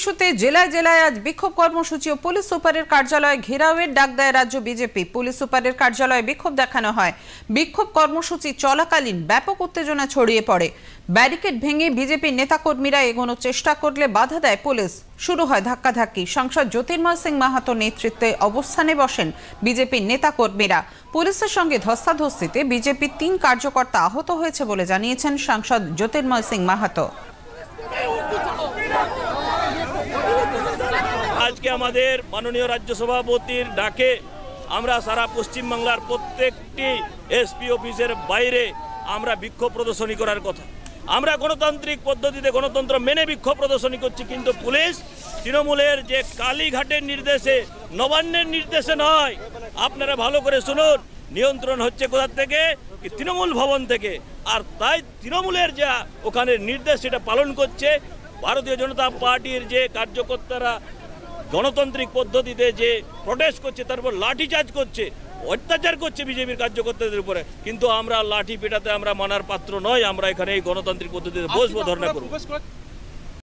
ইস্যুতে জেলায় জেলায় আজ বিক্ষোভ কর্মসূচি ও পুলিশ সুপারের কার্যালয়ে ঘেরাওয়ের ডাক দেয় রাজ্য বিজেপি। পুলিশ সুপারের কার্যালয়ে বিক্ষোভ দেখানো হয়। বিক্ষোভ কর্মসূচি চলাকালীন ব্যাপক উত্তেজনা ছড়িয়ে পড়ে। ব্যারিকেড ভেঙে বিজেপির নেতাকর্মীরা এগোনোর চেষ্টা করলে বাধা দেয় পুলিশ। শুরু হয় ধাক্কাধাক্কি। সাংসদ জ্যোতির্ময় সিং মাহাতো নেতৃত্বে অবস্থানে বসেন বিজেপির নেতাকর্মীরা। পুলিশের সঙ্গে ধস্তাধস্তিতে বিজেপির 3 কার্যকর্তা আহত হয়েছে বলে জানিয়েছেন সাংসদ জ্যোতির্ময় সিং মাহাতো। আজকে আমাদের মাননীয় রাজ্য সভাপতির ডাকে আমরা সারা পশ্চিমবাংলার প্রত্যেকটি এসপি অফিসের বাইরে আমরা বিক্ষোভ প্রদর্শনী করার কথা। আমরা গণতান্ত্রিক পদ্ধতিতে গণতন্ত্র মেনে বিক্ষোভ প্রদর্শনী করছি, কিন্তু পুলিশ তৃণমূলের যে কালীঘাটের নির্দেশে, নবান্নের নির্দেশে নয়, আপনারা ভালো করে শুনুন, নিয়ন্ত্রণ হচ্ছে কোথা থেকে? তৃণমূল ভবন থেকে। আর তাই তৃণমূলের যা ওখানে নির্দেশ সেটা পালন করছে ভারতীয় জনতা পার্টির যে কার্যকর্তারা গণতান্ত্রিক পদ্ধতিতে যে প্রটেস্ট করছে, তার উপর লাঠিচার্জ করছে, অত্যাচার করছে বিজেপির কার্যকর্তাদের উপরে। কিন্তু আমরা লাঠি পেটাতে আমরা মানার পাত্র নয়। আমরা এখানে এই গণতান্ত্রিক পদ্ধতিতে বসবো, ধর্ণা করবো।